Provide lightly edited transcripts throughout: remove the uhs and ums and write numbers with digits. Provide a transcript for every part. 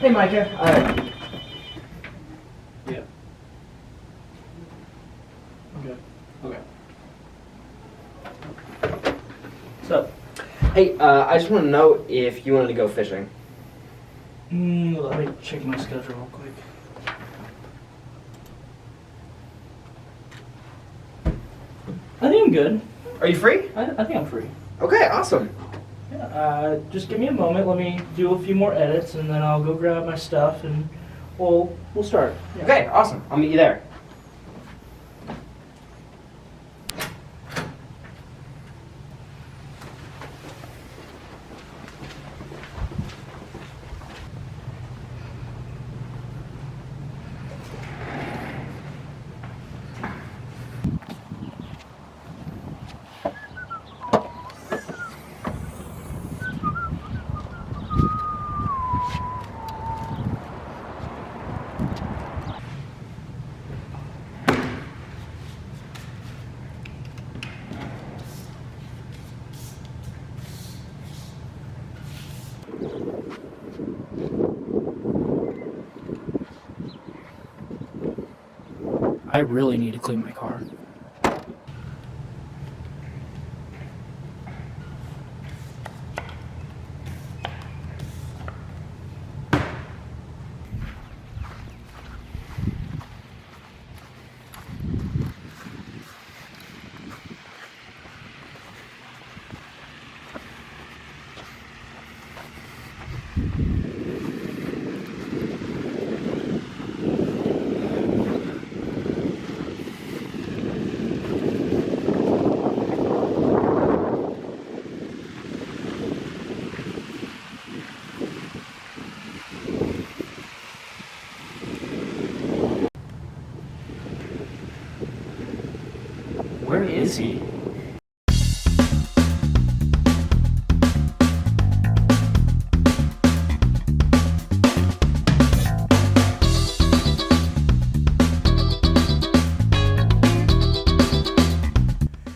Hey, Micah. Yeah. Okay. Okay. What's up? Hey, I just want to know if you wanted to go fishing. Let me check my schedule real quick. I think I'm good. Are you free? I think I'm free. Okay, awesome. Yeah, just give me a moment. Let me do a few more edits, and then I'll go grab my stuff, and we'll start. Yeah. Okay, awesome. I'll meet you there. I really need to clean my car. Where is he?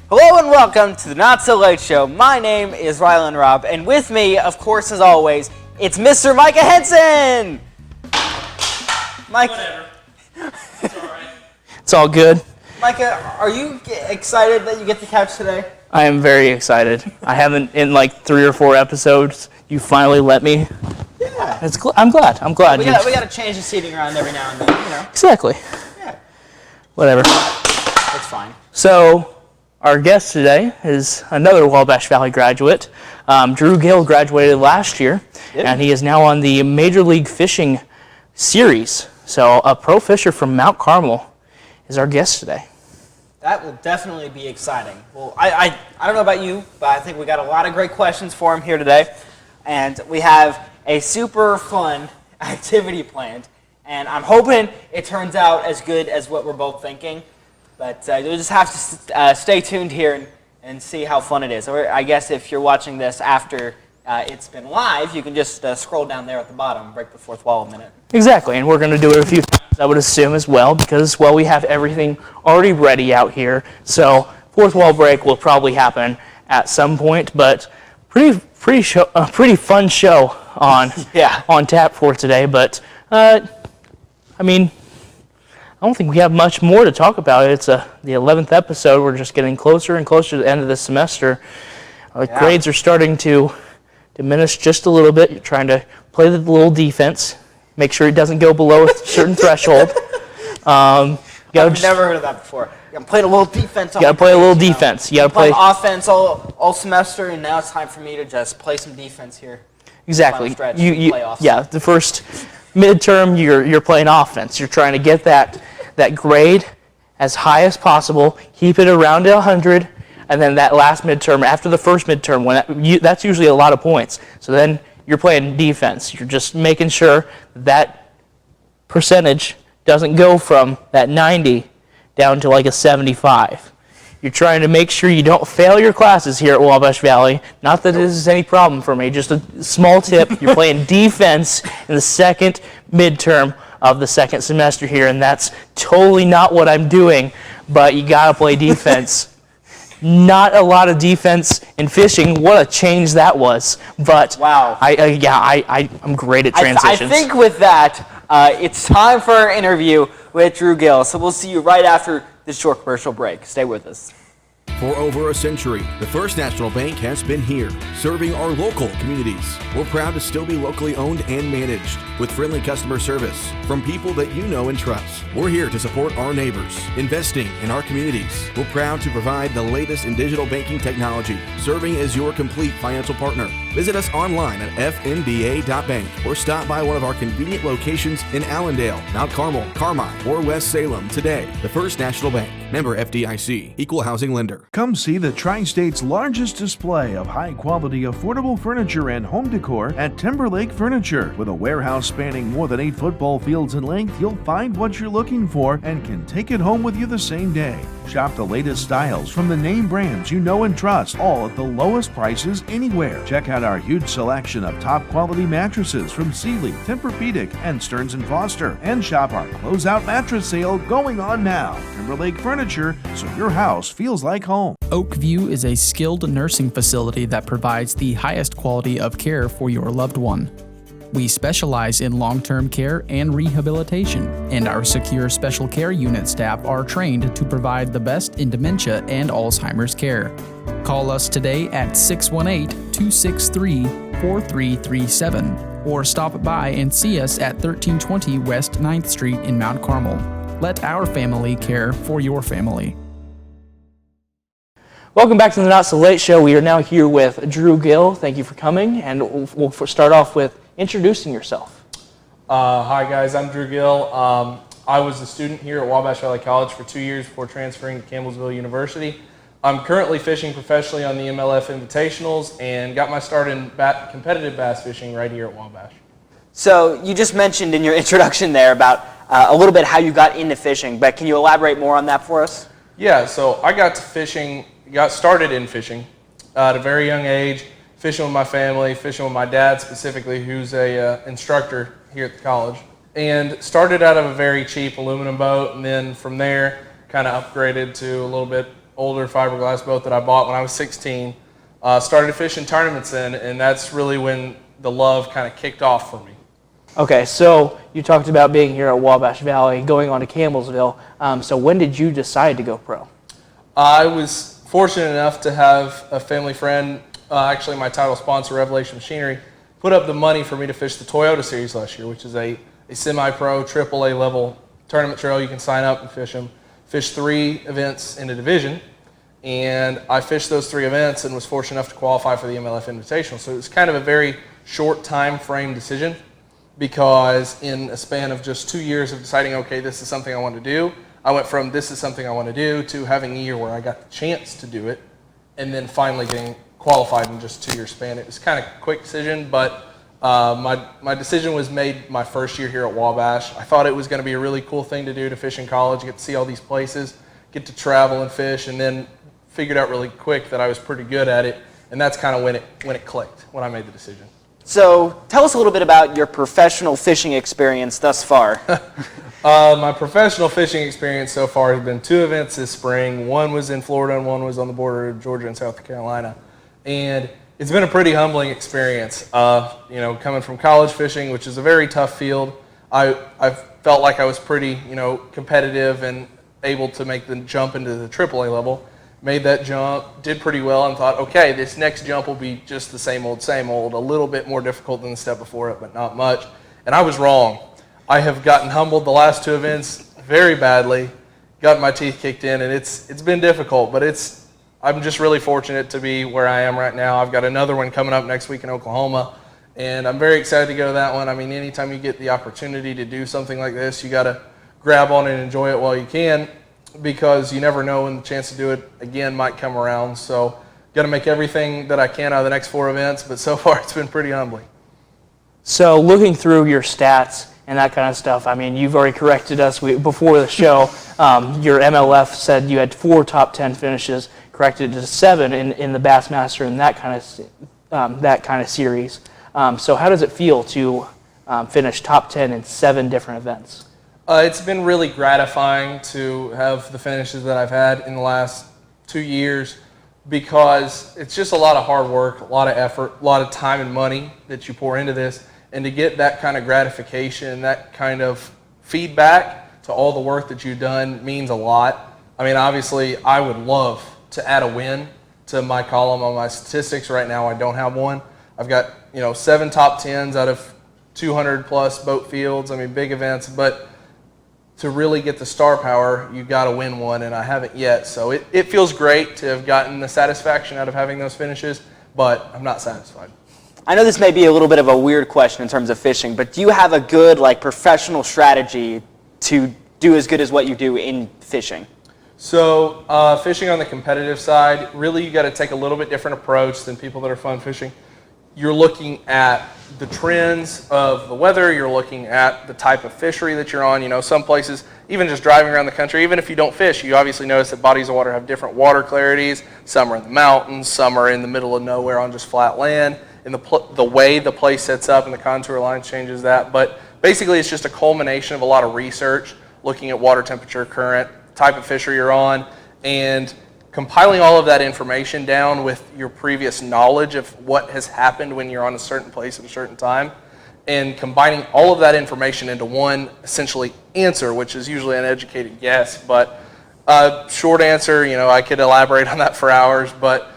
Hello and welcome to the Not So Late Show. My name is Rylan Robb, and with me, of course, as always, it's Mr. Micah Henson! Mike. Whatever. It's alright. It's all good. Micah, are you excited that you get the couch today? I am very excited. I haven't in like 3 or 4 episodes. You finally let me. Yeah. I'm glad. I'm glad. We got to change the seating around every now and then, you know. Exactly. Yeah. Whatever. It's fine. So, our guest today is another Wabash Valley graduate. Drew Gill graduated last year, and he is now on the Major League Fishing Series. So, a pro fisher from Mount Carmel is our guest today. That will definitely be exciting. Well, I don't know about you, but I think we got a lot of great questions for him here today. And we have a super fun activity planned. And I'm hoping it turns out as good as what we're both thinking. But you'll just have to stay tuned here and see how fun it is. Or I guess if you're watching this after it's been live, you can just scroll down there at the bottom, break the fourth wall a minute. Exactly, and we're going to do it a few times, I would assume, as well, because, well, we have everything already ready out here. So, fourth wall break will probably happen at some point, but pretty fun show on on tap for today. But I mean, I don't think we have much more to talk about. It's the 11th episode. We're just getting closer and closer to the end of the semester. Grades are starting to diminish just a little bit. You're trying to play the little defense. Make sure it doesn't go below a certain threshold. I've never heard of that before. I'm playing a little defense. You got to play a little defense. You got to play offense all semester, and now it's time for me to just play some defense here. Exactly. Yeah, the first midterm, you're playing offense. You're trying to get that grade as high as possible, keep it around 100, and then that last midterm, after the first midterm, that's usually a lot of points. So then you're playing defense. You're just making sure that percentage doesn't go from that 90 down to like a 75. You're trying to make sure you don't fail your classes here at Wabash Valley. Not that this is any problem for me, just a small tip. You're playing defense in the second midterm of the second semester here, and that's totally not what I'm doing, but you gotta play defense. not a lot of defense in fishing. What a change that was. But Wow. I'm great at transitions. I think with that, it's time for our interview with Drew Gill. So we'll see you right after this short commercial break. Stay with us. For over a century, the First National Bank has been here, serving our local communities. We're proud to still be locally owned and managed, with friendly customer service from people that you know and trust. We're here to support our neighbors, investing in our communities. We're proud to provide the latest in digital banking technology, serving as your complete financial partner. Visit us online at fnba.bank or stop by one of our convenient locations in Allendale, Mount Carmel, Carmine, or West Salem today. The First National Bank, member FDIC, equal housing lender. Come see the Tri-State's largest display of high-quality, affordable furniture and home decor at Timberlake Furniture. With a warehouse spanning more than 8 football fields in length, you'll find what you're looking for and can take it home with you the same day. Shop the latest styles from the name brands you know and trust, all at the lowest prices anywhere. Check out our huge selection of top-quality mattresses from Sealy, Tempur-Pedic, and Stearns & Foster. And shop our closeout mattress sale going on now. Timberlake Furniture, so your house feels like home. Oakview is a skilled nursing facility that provides the highest quality of care for your loved one. We specialize in long-term care and rehabilitation, and our secure special care unit staff are trained to provide the best in dementia and Alzheimer's care. Call us today at 618-263-4337 or stop by and see us at 1320 West 9th Street in Mount Carmel. Let our family care for your family. Welcome back to the Not So Late Show. We are now here with Drew Gill. Thank you for coming, and we'll start off with introducing yourself. Hi guys, I'm Drew Gill. I was a student here at Wabash Valley College for 2 years before transferring to Campbellsville University. I'm currently fishing professionally on the MLF Invitationals and got my start in competitive bass fishing right here at Wabash. So you just mentioned in your introduction there about a little bit how you got into fishing, but can you elaborate more on that for us? Yeah, so I got started in fishing at a very young age, fishing with my family, fishing with my dad specifically, who's a instructor here at the college. And started out of a very cheap aluminum boat, and then from there kind of upgraded to a little bit older fiberglass boat that I bought when I was 16. Started fishing tournaments then, and that's really when the love kind of kicked off for me. Okay, so you talked about being here at Wabash Valley, going on to Campbellsville. So when did you decide to go pro? I was fortunate enough to have a family friend, actually my title sponsor, Revelation Machinery, put up the money for me to fish the Toyota Series last year, which is a semi-pro, AAA level tournament trail. You can sign up and fish them. Fish 3 events in a division, and I fished those 3 events and was fortunate enough to qualify for the MLF Invitational. So it was kind of a very short time frame decision, because in a span of just 2 years of deciding, okay, this is something I want to do, I went from this is something I want to do to having a year where I got the chance to do it, and then finally getting qualified in just 2 year span. It was kind of a quick decision, but my decision was made my first year here at Wabash. I thought it was going to be a really cool thing to do, to fish in college, get to see all these places, get to travel and fish, and then figured out really quick that I was pretty good at it, and that's kind of when it clicked, when I made the decision. So tell us a little bit about your professional fishing experience thus far. My professional fishing experience so far has been 2 events this spring. One was in Florida and one was on the border of Georgia and South Carolina. And it's been a pretty humbling experience. Coming from college fishing, which is a very tough field, I felt like I was pretty, competitive and able to make the jump into the AAA level. Made that jump, did pretty well, and thought, okay, this next jump will be just the same old, a little bit more difficult than the step before it, but not much. And I was wrong. I have gotten humbled the last 2 events very badly, gotten my teeth kicked in, and it's been difficult, but I'm just really fortunate to be where I am right now. I've got another one coming up next week in Oklahoma, and I'm very excited to go to that one. I mean, anytime you get the opportunity to do something like this, you got to grab on and enjoy it while you can, because you never know when the chance to do it again might come around. So got to make everything that I can out of the next 4 events, but so far it's been pretty humbling. So looking through your stats and that kind of stuff, I mean, you've already corrected us before the show. Your MLF said you had 4 top 10 finishes, corrected to 7 in the Bassmaster and that kind of series. So how does it feel to finish top 10 in 7 different events? It's been really gratifying to have the finishes that I've had in the last 2 years. because it's just a lot of hard work, a lot of effort, a lot of time and money that you pour into this. And to get that kind of gratification, that kind of feedback to all the work that you've done means a lot. I mean, obviously, I would love to add a win to my column on my statistics. Right now, I don't have one. I've got, 7 top 10s out of 200 plus boat fields. I mean, big events, but to really get the star power, you got to win one, and I haven't yet. So it feels great to have gotten the satisfaction out of having those finishes, but I'm not satisfied. I know this may be a little bit of a weird question in terms of fishing, but do you have a good professional strategy to do as good as what you do in fishing? So fishing on the competitive side, really you got to take a little bit different approach than people that are fun fishing. You're looking at the trends of the weather, you're looking at the type of fishery that you're on. Some places, even just driving around the country, even if you don't fish, you obviously notice that bodies of water have different water clarities. Some are in the mountains, some are in the middle of nowhere on just flat land. And the way the place sets up and the contour lines changes that. But basically it's just a culmination of a lot of research, looking at water temperature, current, type of fishery you're on, and compiling all of that information down with your previous knowledge of what has happened when you're on a certain place at a certain time, and combining all of that information into one essentially answer, which is usually an educated guess. But short answer, I could elaborate on that for hours, but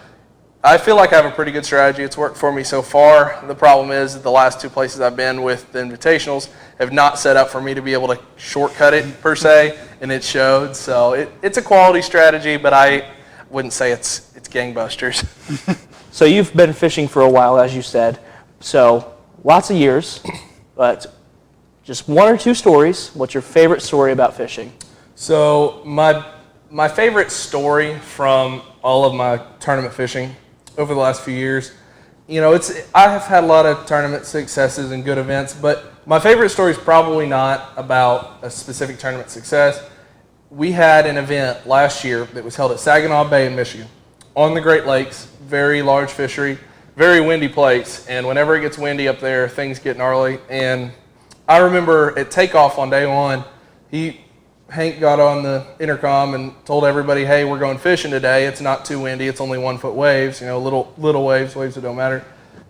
I feel like I have a pretty good strategy. It's worked for me so far. The problem is that the last 2 places I've been with the invitationals have not set up for me to be able to shortcut it per se, and it showed. So it's a quality strategy, but I wouldn't say it's gangbusters. So you've been fishing for a while, as you said. So lots of years, but just 1 or 2 stories. What's your favorite story about fishing? So my favorite story from all of my tournament fishing over the last few years, I have had a lot of tournament successes and good events, but my favorite story is probably not about a specific tournament success. We had an event last year that was held at Saginaw Bay in Michigan on the Great Lakes, very large fishery, very windy place, and whenever it gets windy up there, things get gnarly. And I remember at takeoff on day 1, Hank got on the intercom and told everybody, hey, we're going fishing today. It's not too windy. It's only 1-foot waves, little waves that don't matter.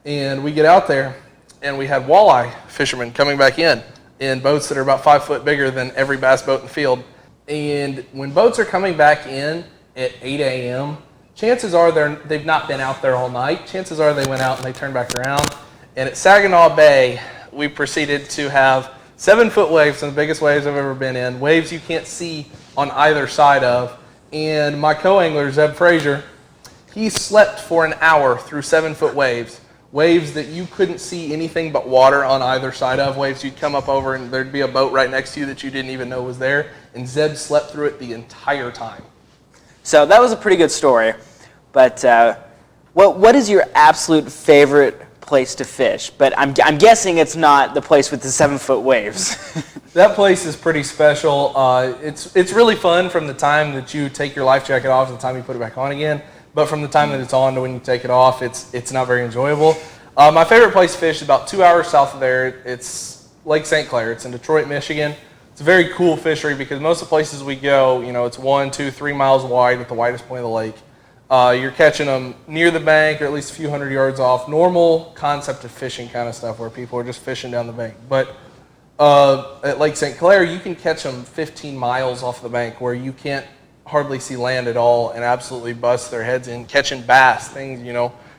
And we get out there, and we had walleye fishermen coming back in boats that are about 5 foot bigger than every bass boat in the field. And when boats are coming back in at 8 a.m., chances are they've not been out there all night. Chances are they went out and they turned back around. And at Saginaw Bay, we proceeded to have 7-foot waves, some of the biggest waves I've ever been in, waves you can't see on either side of. And my co-angler, Zeb Frazier, he slept for an hour through 7-foot waves, waves that you couldn't see anything but water on either side of, waves you'd come up over and there'd be a boat right next to you that you didn't even know was there, and Zeb slept through it the entire time. So that was a pretty good story, but what is your absolute favorite place to fish? But I'm guessing it's not the place with the 7-foot waves. That place is pretty special. It's really fun from the time that you take your life jacket off to the time you put it back on again. But from the time that it's on to when you take it off, it's not very enjoyable. My favorite place to fish is about 2 hours south of there. It's Lake St. Clair. It's in Detroit, Michigan. It's a very cool fishery because most of the places we go, it's 1, 2, 3 miles wide at the widest point of the lake. You're catching them near the bank or at least a few hundred yards off. Normal concept of fishing kind of stuff where people are just fishing down the bank. But at Lake St. Clair, you can catch them 15 miles off the bank where you can't hardly see land at all and absolutely bust their heads in, catching bass, things,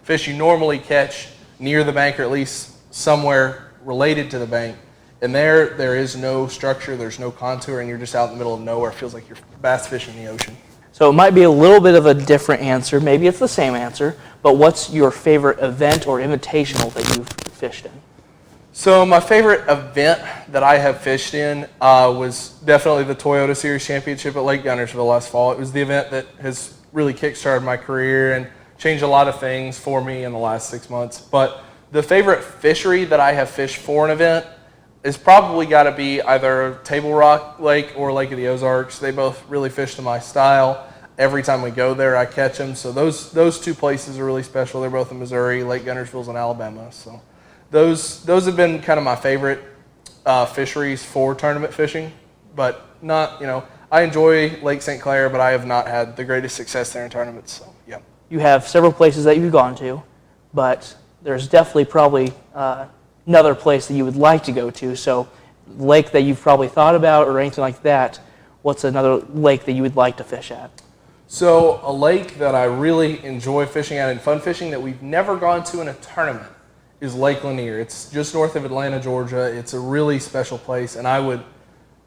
fish you normally catch near the bank or at least somewhere related to the bank. And there is no structure, there's no contour, and you're just out in the middle of nowhere. It feels like you're bass fishing in the ocean. So it might be a little bit of a different answer. Maybe it's the same answer, but what's your favorite event or invitational that you've fished in? So my favorite event that I have fished in was definitely the Toyota Series Championship at Lake Guntersville last fall. It was the event that has really kickstarted my career and changed a lot of things for me in the last 6 months. But the favorite fishery that I have fished for an event is probably got to be either Table Rock Lake or Lake of the Ozarks. They both really fish to my style. Every time we go there, I catch them. So those 2 places are really special. They're both in Missouri. Lake Guntersville's in Alabama. So those have been kind of my favorite fisheries for tournament fishing. But not, I enjoy Lake St. Clair, but I have not had the greatest success there in tournaments. So yeah. you have several places that you've gone to, but there's definitely probably another place that you would like to go to. So, lake that you've probably thought about or anything like that, what's another lake that you would like to fish at? So a lake that I really enjoy fishing at and fun fishing that we've never gone to in a tournament is Lake Lanier. It's just north of Atlanta, Georgia. It's a really special place, and I would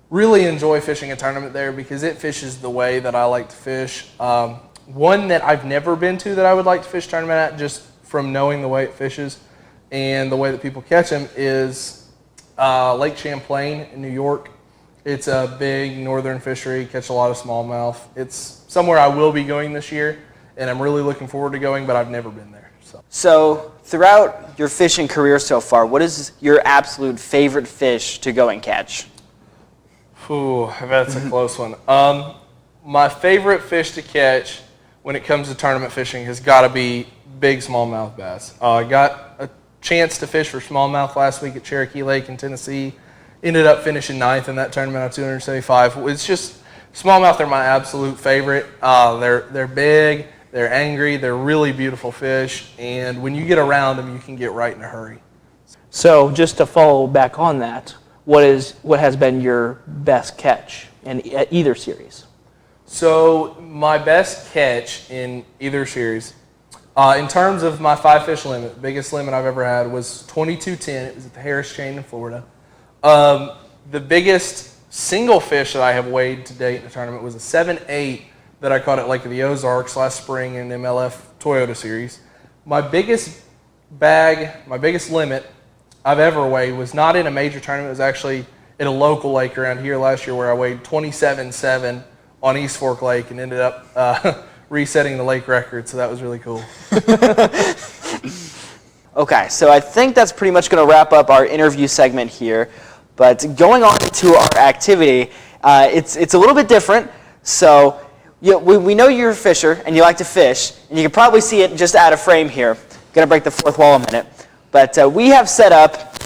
really enjoy fishing a tournament there because it fishes the way that I like to fish. One that I've never been to that I would like to fish a tournament at, just from knowing the way it fishes and the way that people catch them, is Lake Champlain in New York. It's a big northern fishery, catch a lot of smallmouth. It's somewhere I will be going this year, and I'm really looking forward to going, but I've never been there. So throughout your fishing career so far, what is your absolute favorite fish to go and catch? Ooh, that's a close one. My favorite fish to catch when it comes to tournament fishing has got to be big smallmouth bass. I got a chance to fish for smallmouth last week at Cherokee Lake in Tennessee. Ended up finishing 9th in that tournament on 275. It's just, smallmouth are my absolute favorite. They're big, they're angry, they're really beautiful fish, and when you get around them, you can get right in a hurry. So just to follow back on that, what has been your best catch in either series? So my best catch in either series, in terms of my 5-fish limit, biggest limit I've ever had was 22.10. It was at the Harris Chain in Florida. The biggest single fish that I have weighed to date in the tournament was a 7.8 that I caught at Lake of the Ozarks last spring in MLF Toyota Series. My biggest limit I've ever weighed was not in a major tournament. It was actually at a local lake around here last year where I weighed 27.7 on East Fork Lake and ended up resetting the lake record, so that was really cool. Okay, so I think that's pretty much going to wrap up our interview segment here. But going on to our activity, it's a little bit different. So we know you're a fisher and you like to fish, and you can probably see it just out of frame here. Going to break the fourth wall a minute. But we have set up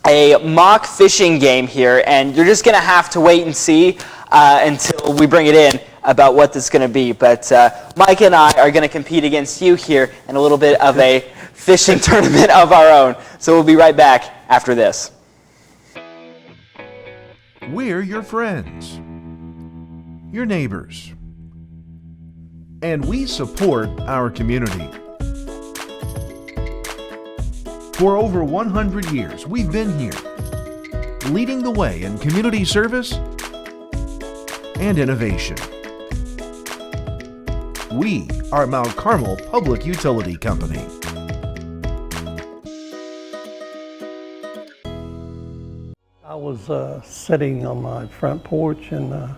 a mock fishing game here, and you're just going to have to wait and see until we bring it in about what this is going to be. But Micah and I are going to compete against you here in a little bit of a fishing tournament of our own. So we'll be right back after this. We're your friends, your neighbors, and we support our community. For over 100 years, we've been here, leading the way in community service and innovation. We are Mount Carmel Public Utility Company. I was sitting on my front porch, and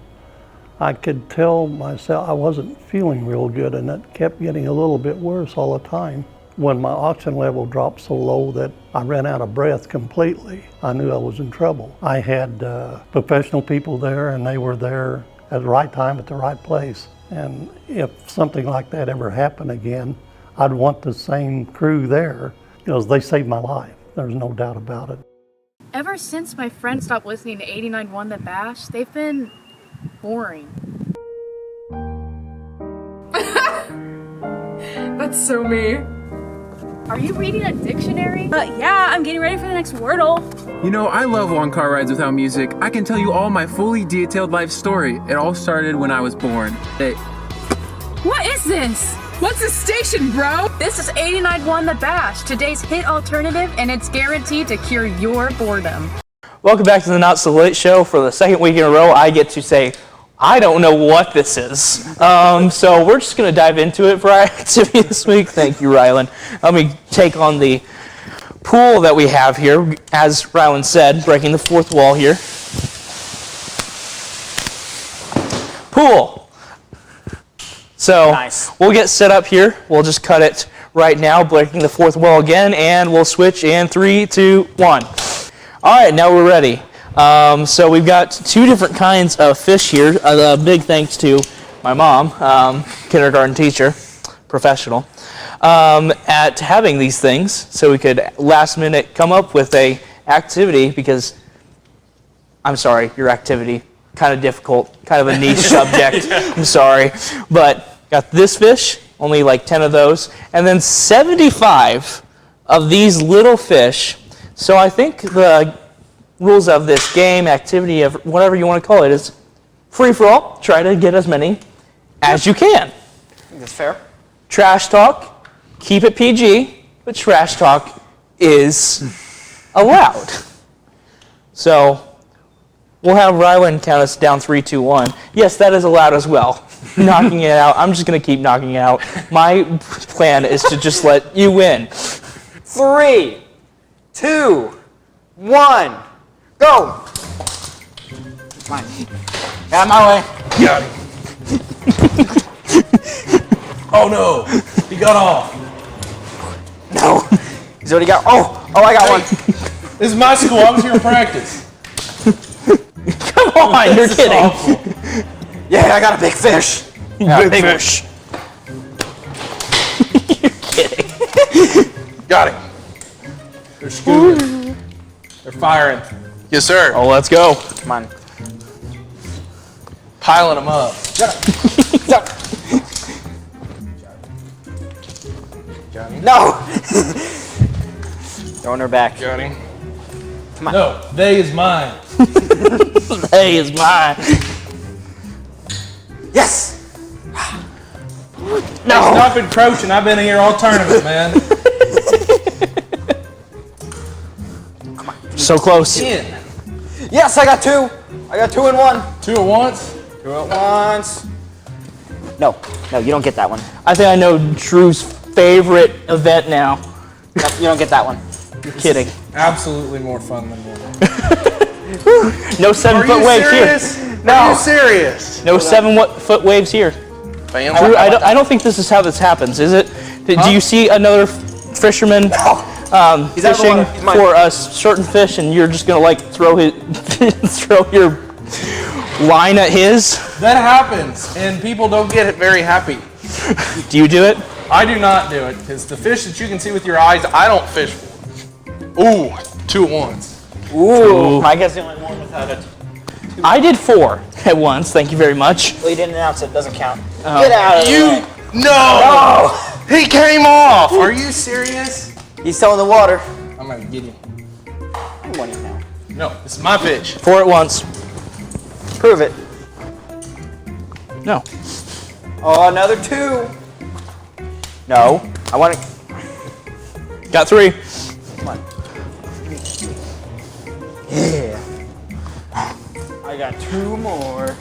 I could tell myself I wasn't feeling real good, and it kept getting a little bit worse all the time. When my oxygen level dropped so low that I ran out of breath completely, I knew I was in trouble. I had professional people there, and they were there at the right time at the right place. And if something like that ever happened again, I'd want the same crew there, because they saved my life. There's no doubt about it. Ever since my friends stopped listening to 89.1 The Bash, they've been boring. That's so me. Are you reading a dictionary? Yeah, I'm getting ready for the next Wordle. You know, I love long car rides without music. I can tell you all my fully detailed life story. It all started when I was born. What is this? What's a station, bro? This is 89.1 The Bash, today's hit alternative, and it's guaranteed to cure your boredom. Welcome back to the Not So Late Show. For the second week in a row, I get to say, I don't know what this is. So we're just going to dive into it for our activity this week. Thank you, Rylan. Let me take on the pool that we have here. As Rylan said, breaking the fourth wall here. Pool. So Nice. We'll get set up here. We'll just cut it right now, breaking the fourth wall again, and we'll switch in 3, 2, 1. All right, now we're ready. So we've got two different kinds of fish here. A big thanks to my mom, kindergarten teacher, professional, at having these things so we could last minute come up with a activity because, I'm sorry, your activity, kind of difficult, kind of a niche subject, I'm sorry. But got this fish only like 10 of those, and then 75 of these little fish. So I think the rules of this game, activity, of whatever you want to call it, is free for all. Try to get as many as you can. I think that's fair. Trash talk, keep it PG, but trash talk is allowed. So we'll have Rylan count us down 3, 2, 1. Yes, that is allowed as well. Knocking it out. I'm just going to keep knocking it out. My plan is to just let you win. 3, 2, 1, go! Mine. Get out of my way. Got him. Oh no, he got off. No. He's already got. Oh, I got one. This is my school. I was here in practice. Come on, you're kidding. Awful. Yeah, I got a big fish. Big fish. You're kidding. Got him. They're scooping. They're firing. Yes, sir. Oh, let's go. Come on. Piling them up. No. Throwing her back. Got him. Come on. No, they is mine. Hey, is mine. Yes. No. Hey, stop encroaching. I've been here all tournament, man. So close. 10. Yes, I got 2. I got 2 in 1. 2 at once. 2 at once. No, you don't get that one. I think I know Drew's favorite event now. No, you don't get that one. You're kidding. Absolutely more fun than normal. No 7-foot waves here. No. Are you serious? No 7-foot waves here. Drew, I don't think this is how this happens, is it? Do you see another fisherman fishing for a certain fish, and you're just gonna like throw your line at his? That happens, and people don't get it very happy. Do you do it? I do not do it, because the fish that you can see with your eyes, I don't fish for. Ooh, 2 at once. Ooh. Micah's the only one without it. I did 4 at once. Thank you very much. Well, you didn't announce it. Doesn't count. Get out of the way. No! He came off! Are you serious? He's still in the water. I'm gonna get him. I want him now. No, this is my fish. 4 at once. Prove it. No. Oh, another 2. No. I want to. Got 3. Come on. Yeah. I got 2 more.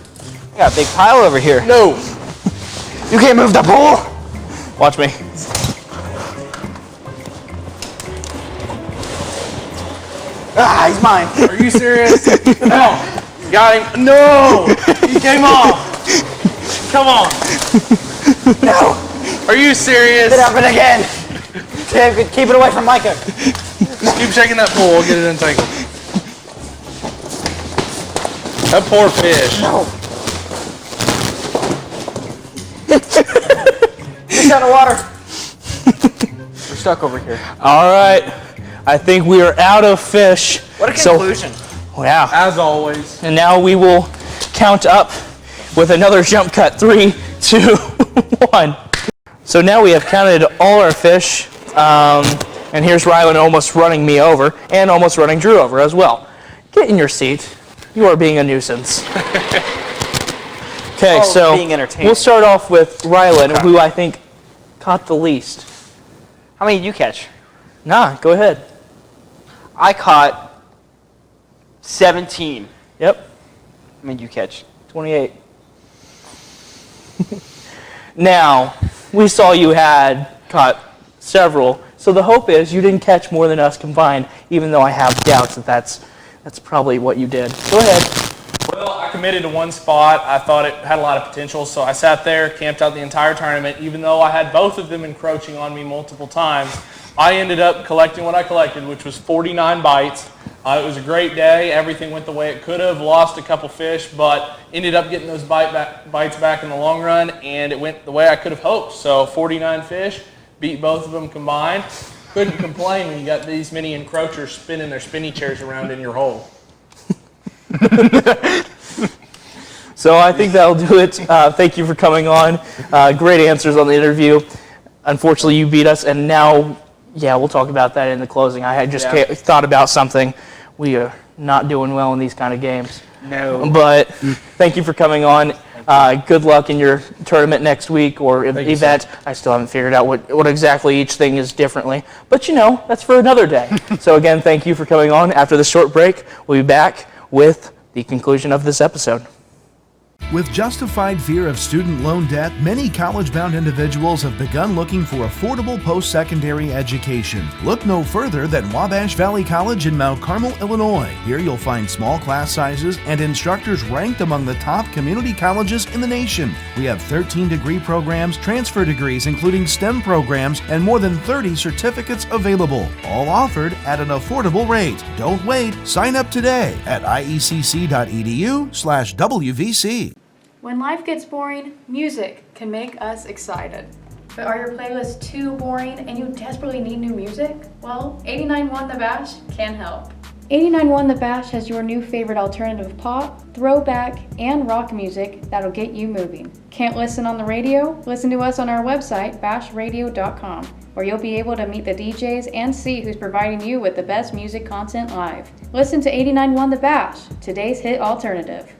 I got a big pile over here. No. You can't move the pool. Watch me. Ah, he's mine. Are you serious? No. Got him. No. He came off. Come on. No. Are you serious? It happened again. Keep it away from Micah. Just keep shaking that pole. We'll get it untangled. That poor fish. No. Get out of water. We're stuck over here. All right. I think we are out of fish. What a conclusion. Wow. As always. And now we will count up with another jump cut. 3, 2, 1. So now we have counted all our fish. And here's Rylan almost running me over and almost running Drew over as well. Get in your seat. You are being a nuisance. Okay, so we'll start off with Rylan, who I think caught the least. How many did you catch? Nah, go ahead. I caught 17. Yep. How many did you catch? 28. Now, we saw you had caught several, so the hope is you didn't catch more than us combined, even though I have doubts that that's probably what you did. Go ahead. Well, I committed to one spot. I thought it had a lot of potential, so I sat there, camped out the entire tournament. Even though I had both of them encroaching on me multiple times, I ended up collecting what I collected, which was 49 bites. It was a great day. Everything went the way it could have. Lost a couple fish, but ended up getting those bites back in the long run, and it went the way I could have hoped. So 49 fish, beat both of them combined. Couldn't complain when you got these many encroachers spinning their spinny chairs around in your hole. So I think that'll do it. Thank you for coming on. Great answers on the interview. Unfortunately, you beat us, and now, yeah, we'll talk about that in the closing. I had just thought about something. We are not doing well in these kind of games. No. But thank you for coming on. Good luck in your tournament next week or event. I still haven't figured out what exactly each thing is differently. But that's for another day. So again, thank you for coming on. After the short break, we'll be back with the conclusion of this episode. With justified fear of student loan debt, many college-bound individuals have begun looking for affordable post-secondary education. Look no further than Wabash Valley College in Mount Carmel, Illinois. Here you'll find small class sizes and instructors ranked among the top community colleges in the nation. We have 13 degree programs, transfer degrees including STEM programs, and more than 30 certificates available, all offered at an affordable rate. Don't wait. Sign up today at iecc.edu/WVC. When life gets boring, music can make us excited. But are your playlists too boring and you desperately need new music? Well, 89.1 The Bash can help. 89.1 The Bash has your new favorite alternative pop, throwback, and rock music that'll get you moving. Can't listen on the radio? Listen to us on our website, bashradio.com, where you'll be able to meet the DJs and see who's providing you with the best music content live. Listen to 89.1 The Bash, today's hit alternative.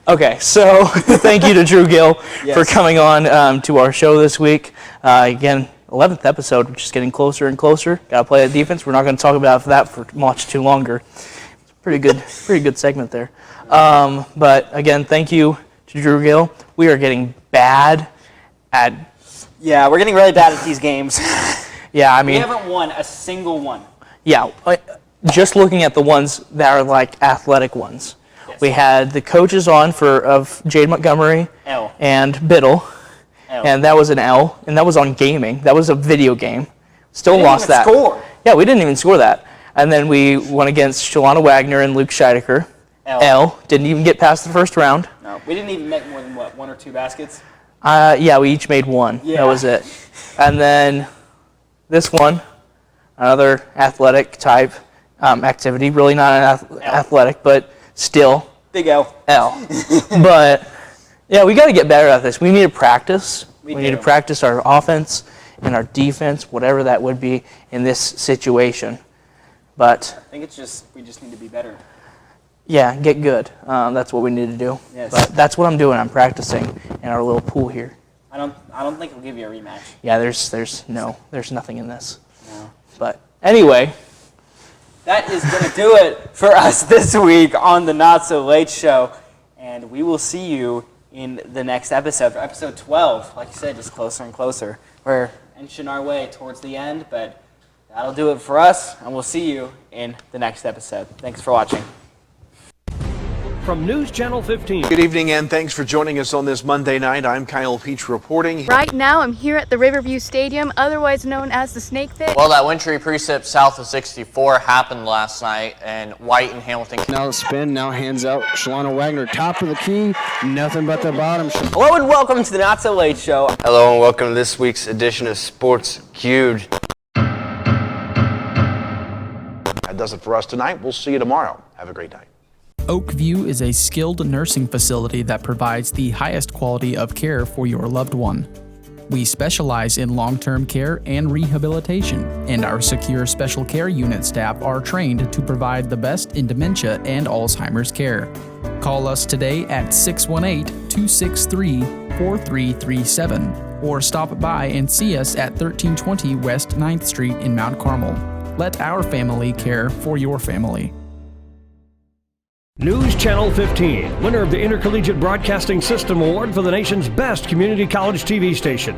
Okay, so thank you to Drew Gill for coming on to our show this week. Again, 11th episode, we're just getting closer and closer. Got to play the defense. We're not going to talk about that for much too longer. It's a pretty good segment there. But again, thank you to Drew Gill. We are getting bad at... Yeah, we're getting really bad at these games. Yeah, I mean... We haven't won a single one. Yeah, just looking at the ones that are like athletic ones. We had the coaches on of Jade Montgomery L. and Biddle, L. and that was an L, and that was on gaming. That was a video game. Still We lost didn't even that. Score. Yeah, we didn't even score that. And then we went against Shalana Wagner and Luke Scheidecker. L. Didn't even get past the first round. No, we didn't even make more than, one or two baskets? Yeah, we each made one. Yeah. That was it. And then this one, another athletic type activity. Really not an athletic, but still. Big L. L. But, yeah, we got to get better at this. We need to practice. We need to practice our offense and our defense, whatever that would be in this situation. But I think we just need to be better. Yeah, get good. That's what we need to do. Yes. But that's what I'm doing. I'm practicing in our little pool here. I don't think he'll give you a rematch. Yeah, there's nothing in this. No. But anyway, that is going to do it for us this week on the Not So Late Show, and we will see you in the next episode, for episode 12. Like you said, just closer and closer. We're inching our way towards the end, but that'll do it for us, and we'll see you in the next episode. Thanks for watching. From News Channel 15. Good evening and thanks for joining us on this Monday night. I'm Kyle Peach reporting. Right now, I'm here at the Riverview Stadium, otherwise known as the Snake Pit. Well, that wintry precip south of 64 happened last night, and White and Hamilton. Now the spin, now hands out. Shalana Wagner, top of the key, nothing but the bottom. Hello and welcome to the Not So Late Show. Hello and welcome to this week's edition of Sports Queued. That does it for us tonight. We'll see you tomorrow. Have a great night. Oakview is a skilled nursing facility that provides the highest quality of care for your loved one. We specialize in long-term care and rehabilitation, and our secure special care unit staff are trained to provide the best in dementia and Alzheimer's care. Call us today at 618-263-4337 or stop by and see us at 1320 West 9th Street in Mount Carmel. Let our family care for your family. News Channel 15, winner of the Intercollegiate Broadcasting System Award for the nation's best community college TV station.